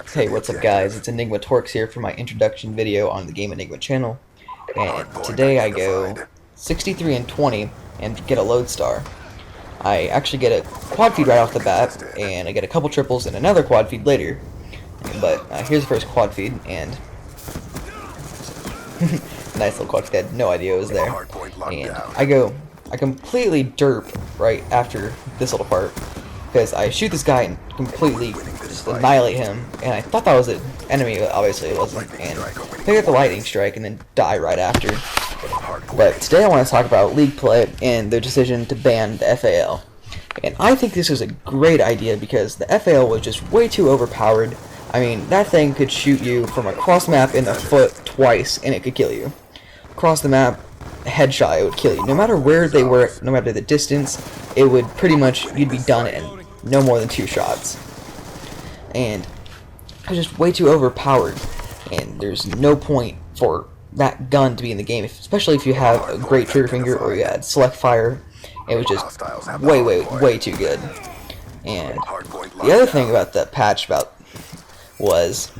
Hey, what's up guys, it's eNigma Torkz here for my introduction video on the Game eNigma channel, and today I go 63 and 20 and get a lodestar. I actually get a quad feed right off the bat, and I get a couple triples and another quad feed later, but here's the first quad feed, and nice little quad feed. I had no idea it was there, and I completely derp right after this little part, because I shoot this guy and completely just annihilate him, and I thought that was an enemy, but obviously it wasn't, and pick up the lightning strike and then die right after. But today I want to talk about League play and their decision to ban the FAL. And I think this was a great idea because the FAL was just way too overpowered. I mean, that thing could shoot you from across the map in the foot twice and it could kill you. Across the map, a headshot, it would kill you. No matter where they were, no matter the distance, it would pretty much, you'd be done in no more than 2 shots. And it was just way too overpowered, and there's no point for that gun to be in the game, especially if you have a great trigger finger or you had select fire. It was just way too good. And the other thing about the patch was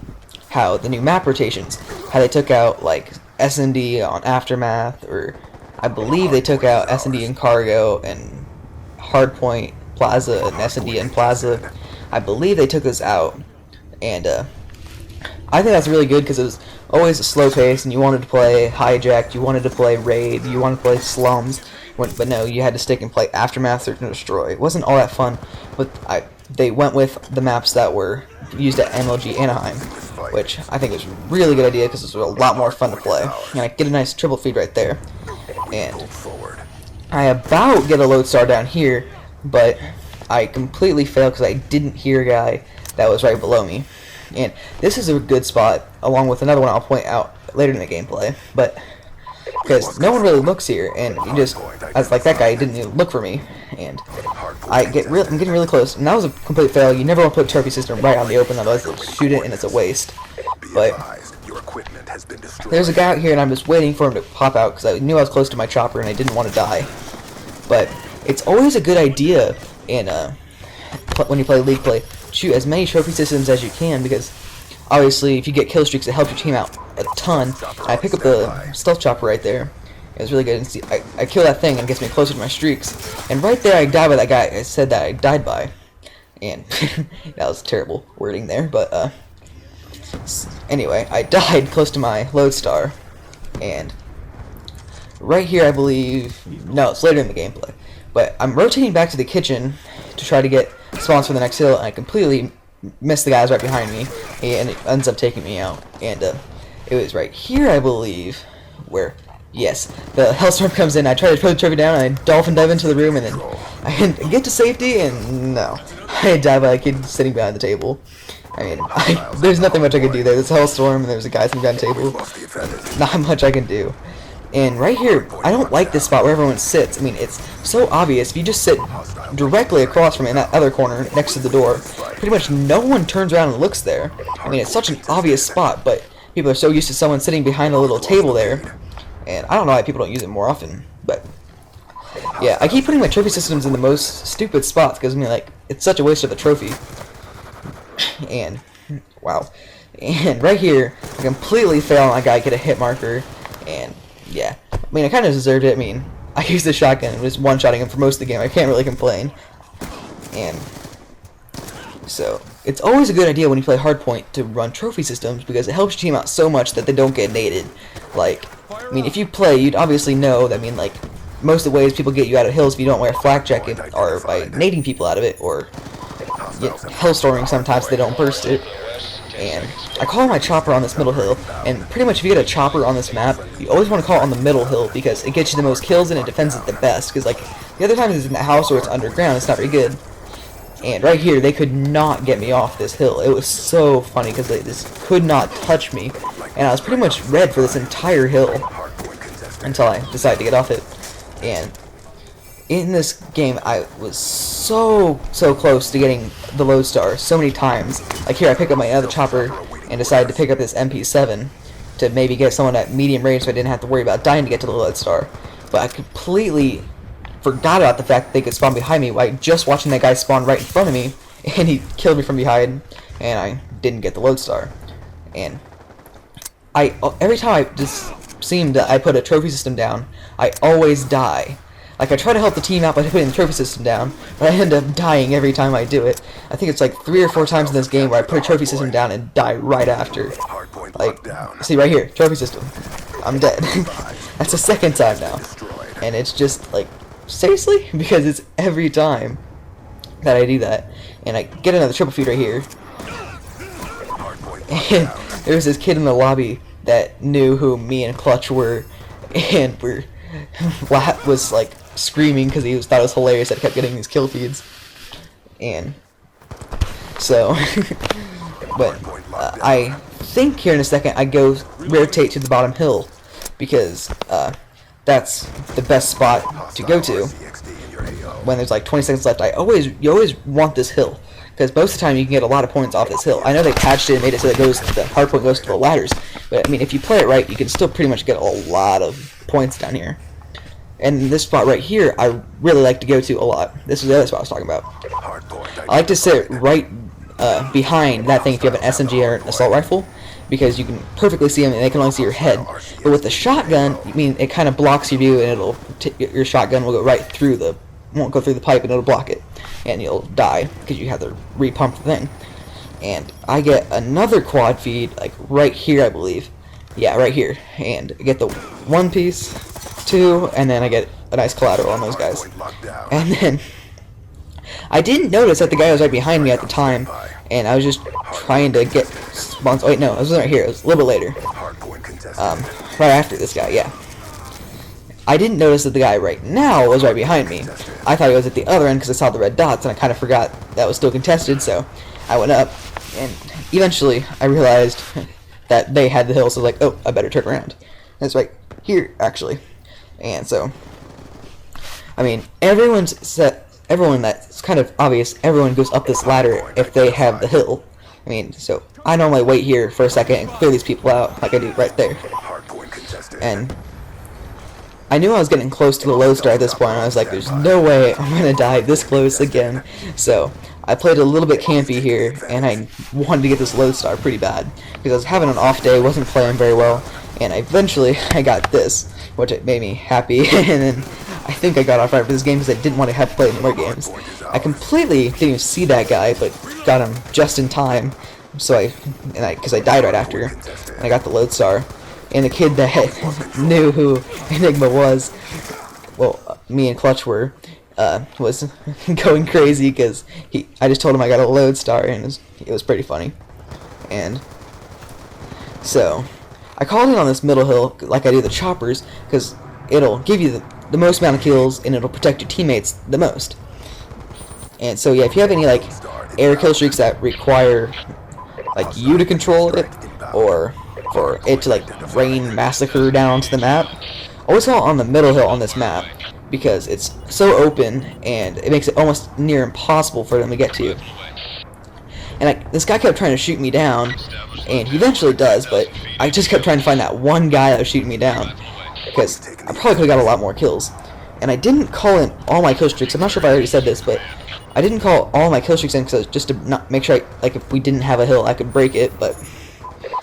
how the new map rotations, how they took out like S&D on Aftermath, or I believe they took out S&D in Cargo and Hardpoint Plaza and S&D in Plaza. I believe they took this out, and I think that's really good because it was always a slow pace, and you wanted to play Hijacked, you wanted to play Raid, you wanted to play Slums, but no, you had to stick and play Aftermath, Search and Destroy. It wasn't all that fun, but they went with the maps that were used at MLG Anaheim, which I think is a really good idea because it was a lot more fun to play. And I get a nice triple feed right there, and I about get a lodestar down here, but I completely failed because I didn't hear a guy that was right below me. And this is a good spot, along with another one I'll point out later in the gameplay, but because no one really looks here, and you just, as like that guy didn't even look for me, and I'm getting really close, and that was a complete fail. You never want to put a trophy system right on the open, otherwise they'll shoot it and it's a waste. But there's a guy out here, and I'm just waiting for him to pop out because I knew I was close to my chopper and I didn't want to die. But it's always a good idea in when you play League play, shoot as many trophy systems as you can, because obviously if you get kill streaks it helps your team out a ton. I pick up the stealth chopper right there. It was really good, and see, I kill that thing and it gets me closer to my streaks, and right there I die by that guy I said that I died by, and that was terrible wording there, but anyway, I died close to my lodestar, and right here I believe, no, it's later in the gameplay, but I'm rotating back to the kitchen to try to get spawns for the next hill, and I completely missed the guys right behind me, and it ends up taking me out. And it was right here, I believe, where, yes, the hellstorm comes in. I try to put the trophy down, and I dolphin dive into the room, and then I get to safety, and no, I die by a kid sitting behind the table. I mean, there's nothing much I can do there. There's a hellstorm, and there's a guy sitting behind the table. Not much I can do. And right here, I don't like this spot where everyone sits. I mean, it's so obvious. If you just sit directly across from me in that other corner next to the door, pretty much no one turns around and looks there. I mean, it's such an obvious spot, but people are so used to someone sitting behind a little table there, and I don't know why people don't use it more often. But yeah, I keep putting my trophy systems in the most stupid spots because, I mean, like, it's such a waste of a trophy. And wow. And right here, I completely fail on that guy, get a hit marker, and yeah, I mean, I kind of deserved it. I mean, I used the shotgun and was one-shotting him for most of the game. I can't really complain. And so, it's always a good idea when you play Hardpoint to run trophy systems because it helps your team out so much that they don't get naded. Like, I mean, if you play, you'd obviously know that, I mean, like, most of the ways people get you out of hills if you don't wear a flak jacket are by nading people out of it, or hellstorming sometimes so they don't burst it. And I call my chopper on this middle hill, and pretty much if you get a chopper on this map, you always want to call it on the middle hill because it gets you the most kills and it defends it the best, because like the other time it's in the house or it's underground, it's not very good. And right here, they could not get me off this hill. It was so funny because they just could not touch me, and I was pretty much red for this entire hill until I decided to get off it. And in this game, I was so close to getting the lodestar so many times. Like here, I pick up my other chopper and decided to pick up this MP7 to maybe get someone at medium range so I didn't have to worry about dying to get to the lodestar. But I completely forgot about the fact that they could spawn behind me by just watching that guy spawn right in front of me, and he killed me from behind, and I didn't get the lodestar. And every time I just seemed that I put a trophy system down, I always die. Like, I try to help the team out by putting the trophy system down, but I end up dying every time I do it. I think it's like 3 or 4 times in this game where I put a trophy system down and die right after. Like, see right here, trophy system. I'm dead. That's the 2nd time now. And it's just like, seriously? Because it's every time that I do that. And I get another triple feed right here. And there was this kid in the lobby that knew who me and Clutch were, and was like screaming because he thought it was hilarious that I kept getting these kill feeds. And so, but I think here in a second I go rotate to the bottom hill, because that's the best spot to go to when there's like 20 seconds left. You always want this hill, because most of the time you can get a lot of points off this hill. I know they patched it and made it so that the hardpoint goes to the ladders, but I mean, if you play it right, you can still pretty much get a lot of points down here. And this spot right here, I really like to go to a lot. This is the other spot I was talking about. I like to sit right behind that thing if you have an SMG or an assault rifle, because you can perfectly see them and they can only see your head. But with the shotgun, I mean, it kind of blocks your view, and your shotgun will go right through won't go through the pipe, and it'll block it, and you'll die because you have to repump the thing. And I get another quad feed like right here, I believe. Yeah, right here, and I get the 1 piece, 2, and then I get a nice collateral on those guys. And then I didn't notice that the guy was right behind me at the time, and I was just trying to get spawns. Oh wait, no, I was right here. It was a little bit later. Right after this guy, yeah. I didn't notice that the guy right now was right behind me. I thought he was at the other end because I saw the red dots, and I kind of forgot that was still contested, so I went up, and eventually I realized that they had the hill, so I was like, oh, I better turn around. And it's right here, actually. And so, I mean, everyone that's kind of obvious, everyone goes up this ladder if they have the hill. I mean, so I normally wait here for a second and clear these people out, like I do right there. And I knew I was getting close to the lodestar at this point, and I was like, there's no way I'm gonna die this close again. So I played a little bit campy here, and I wanted to get this lodestar pretty bad, because I was having an off day, wasn't playing very well, and eventually I got this, which made me happy. And then I think I got off right for this game because I didn't want to have to play any more games. I completely didn't even see that guy, but got him just in time. So because I died right after, and I got the lodestar. And the kid that knew who eNigma was, well, me and Clutch was going crazy because I just told him I got a lodestar, and it was pretty funny. And so I called in on this middle hill like I do the choppers, because it'll give you the most amount of kills, and it'll protect your teammates the most. And so yeah, if you have any like air kill streaks that require like you to control it, or for it to like rain massacre down onto the map, always go on the middle hill on this map, because it's so open and it makes it almost near impossible for them to get to you. And this guy kept trying to shoot me down, and he eventually does, but I just kept trying to find that one guy that was shooting me down, because I probably could have got a lot more kills. And I didn't call in all my kill streaks. I'm not sure if I already said this, but I didn't call all my kill streaks in because just to not make sure like if we didn't have a hill I could break it. But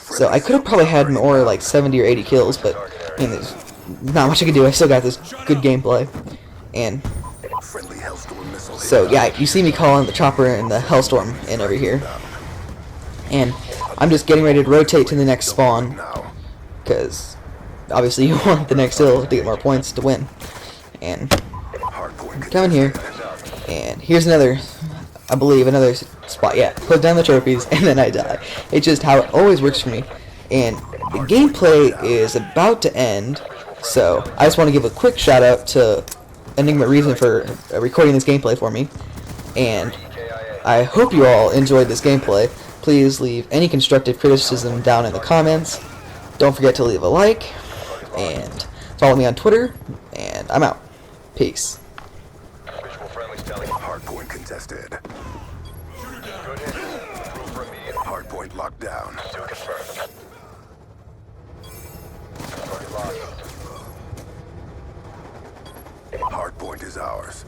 so I could have probably had more like 70 or 80 kills, but I mean, there's not much I can do. I still got this good gameplay. And so yeah, you see me calling the chopper and the Hellstorm in over here, and I'm just getting ready to rotate to the next spawn, because obviously you want the next hill to get more points to win. And I'm coming here, and here's another, I believe, another spot. Yeah, put down the trophies, and then I die. It's just how it always works for me. And the gameplay is about to end, so I just want to give a quick shout out to eNigma Reason for recording this gameplay for me. And I hope you all enjoyed this gameplay. Please leave any constructive criticism down in the comments. Don't forget to leave a like, and follow me on Twitter, and I'm out. Peace. Hardpoint contested. Hardpoint locked down. Hardpoint is ours.